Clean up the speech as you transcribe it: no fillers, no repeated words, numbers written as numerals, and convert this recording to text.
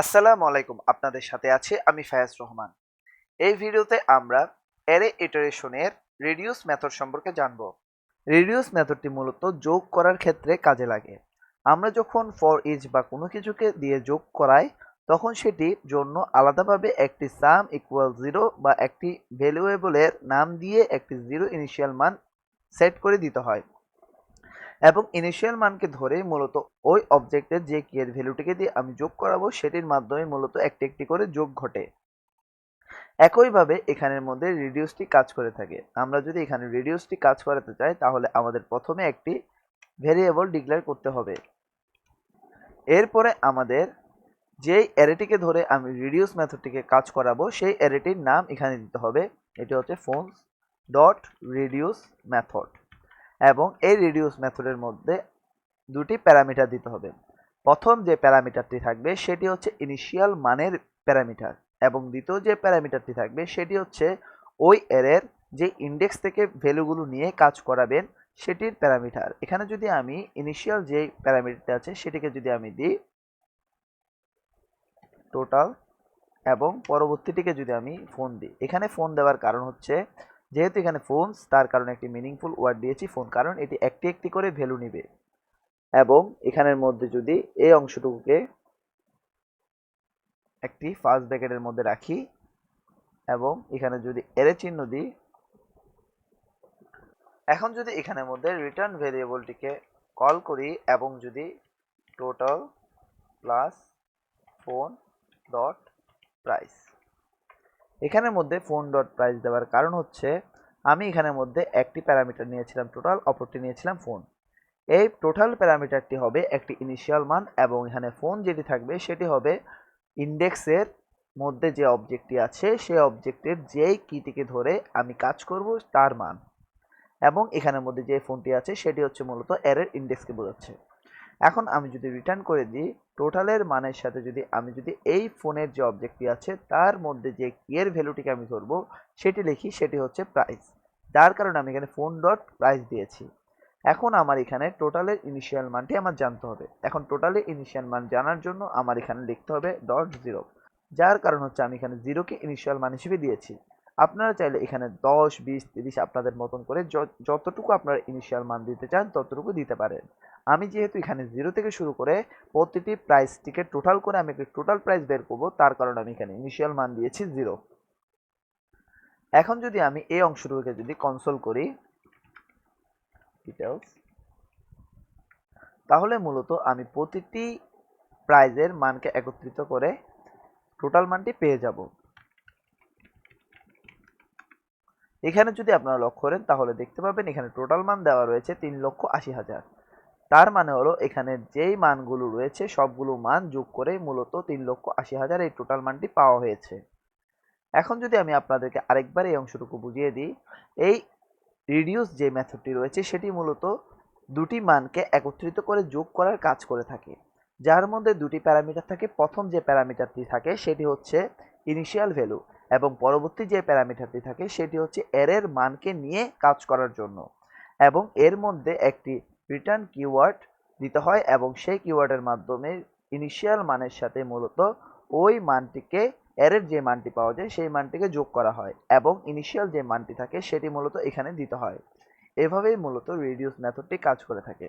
আসসালামু আলাইকুম, আপনাদের সাথে আছি আমি ফায়াজ রহমান। এই ভিডিওতে আমরা অ্যারে ইটারেশনের রিডিউস মেথড সম্পর্কে জানব। রিডিউস মেথডটি মূলত যোগ করার ক্ষেত্রে কাজে লাগে। আমরা যখন ফর ইচ বা কোনো কিছুকে দিয়ে যোগ করাই তখন সেটির জন্য আলাদাভাবে একটি সাম ইকুয়াল জিরো বা একটি ভ্যালুয়েবলের নাম দিয়ে একটি জিরো ইনিশিয়াল মান সেট করে দিতে হয় এবং ইনিশিয়াল মানকে ধরে মূলত ওই অবজেক্টের যে কি এর ভ্যালুটিকে দিয়ে আমি যোগ করাবো সেটির মাধ্যমে মূলত একটি একটি করে যোগ ঘটে। একইভাবে এখানের মধ্যে রিডিউসটি কাজ করে থাকে। আমরা যদি এখানে রিডিউসটি কাজ করাতে চাই তাহলে আমাদের প্রথমে একটি ভেরিয়েবল ডিক্লেয়ার করতে হবে। এরপরে আমাদের যেই অ্যারেটিকে ধরে আমি রিডিউস মেথডটিকে কাজ করাবো সেই অ্যারেটির নাম এখানে দিতে হবে। এটি হচ্ছে ফোনস ডট রিডিউস মেথড এবং এই রিডিউস মেথডের মধ্যে দুটি প্যারামিটার দিতে হবে। প্রথম যে প্যারামিটারটি থাকবে সেটি হচ্ছে ইনিশিয়াল মানের প্যারামিটার এবং দ্বিতীয় যে প্যারামিটারটি থাকবে সেটি হচ্ছে ওই অ্যারের যে ইন্ডেক্স থেকে ভ্যালুগুলো নিয়ে কাজ করাবেন সেটির প্যারামিটার। এখানে যদি আমি ইনিশিয়াল যে প্যারামিটারটি আছে সেটিকে যদি আমি দিই টোটাল এবং পরবর্তীটিকে যদি আমি ফোন দিই, এখানে ফোন দেওয়ার কারণ হচ্ছে যেহেতু এখানে ফোনস তার কারণে একটি মিনিংফুল ওয়ার্ড দিয়েছি ফোন, কারণ এটি একটি একটি করে ভ্যালু নিবে। এবং এখানের মধ্যে যদি এই অংশটুকুকে একটি ফার্স্ট ব্র্যাকেটের মধ্যে রাখি এবং এখানে যদি এরে চিহ্ন দিই, এখন যদি এখানের মধ্যে রিটার্ন ভেরিয়েবলটিকে কল করি এবং যদি total plus phone dot price, এখানের মধ্যে ফোন ডট প্রাইস দেওয়ার কারণ হচ্ছে আমি এখানের মধ্যে একটি প্যারামিটার নিয়েছিলাম টোটাল, অপরটি নিয়েছিলাম ফোন। এই টোটাল প্যারামিটারটি হবে একটি ইনিশিয়াল মান এবং এখানে ফোন যেটি থাকবে সেটি হবে ইন্ডেক্সের মধ্যে যে অবজেক্টটি আছে সেই অবজেক্টের যেই কিটিকে ধরে আমি কাজ করব তার মান, এবং এখানের মধ্যে যে ফোনটি আছে সেটি হচ্ছে মূলত অ্যারের ইন্ডেক্সকে বোঝাচ্ছে। এখন আমি যদি রিটার্ন করে দিই টোটালের মানের সাথে যদি আমি যদি এই ফোনের যে অবজেক্টটি আছে তার মধ্যে যে কি এর ভ্যালুটিকে আমি ধরবো সেটি লিখি, সেটি হচ্ছে প্রাইস, যার কারণে আমি এখানে ফোন ডট প্রাইস দিয়েছি। এখন আমার এখানে টোটালের ইনিশিয়াল মানটি আমার জানতে হবে। এখন টোটালের ইনিশিয়াল মান জানার জন্য আমার এখানে লিখতে হবে ডট জিরো, যার কারণ হচ্ছে আমি এখানে জিরোকে ইনিশিয়াল মান হিসেবে দিয়েছি। আপনারা চাইলে এখানে 10, 20, 30 আপনাদের মতন করে যতটুকু আপনারা ইনিশিয়াল মান দিতে চান ততটুকু দিতে পারেন। আমি যেহেতু এখানে জিরো থেকে শুরু করে প্রতিটি প্রাইসটিকে টোটাল করে আমি টোটাল প্রাইস বের করব তার কারণে আমি এখানে ইনিশিয়াল মান দিয়েছি জিরো। এখন যদি আমি এই অংশটুকুকে যদি কনসোল করি ডিটেলস, তাহলে মূলত আমি প্রতিটি প্রাইজের মানকে একত্রিত করে টোটাল মানটি পেয়ে যাব। এখানে যদি আপনারা লক্ষ্য করেন তাহলে দেখতে পাবেন এখানে টোটাল মান দেওয়া রয়েছে 3,80,000। তার মানে হলো এখানে যেই মানগুলো রয়েছে সবগুলো মান যোগ করে মূলত 3,80,000 এই টোটাল মানটি পাওয়া হয়েছে। এখন যদি আমি আপনাদেরকে আরেকবার এই অংশটুকু বুঝিয়ে দিই, এই রিডিউস যে মেথডটি রয়েছে সেটি মূলত দুটি মানকে একত্রিত করে যোগ করার কাজ করে থাকে, যার মধ্যে দুটি প্যারামিটার থাকে। প্রথম যে প্যারামিটারটি থাকে সেটি হচ্ছে ইনিশিয়াল ভ্যালু এবং পরবর্তী যে প্যারামিটারটি থাকে সেটি হচ্ছে এর মানকে নিয়ে কাজ করার জন্য, এবং এর মধ্যে একটি রিটার্ন কিওয়ার্ড দিতে হয় এবং সেই কিওয়ার্ডের মাধ্যমে ইনিশিয়াল মানের সাথে মূলত ওই মানটিকে এর যে মানটি পাওয়া যায় সেই মানটিকে যোগ করা হয় এবং ইনিশিয়াল যে মানটি থাকে সেটি মূলত এখানে দিতে হয়। এভাবেই মূলত রিডিউস মেথডটি কাজ করে থাকে।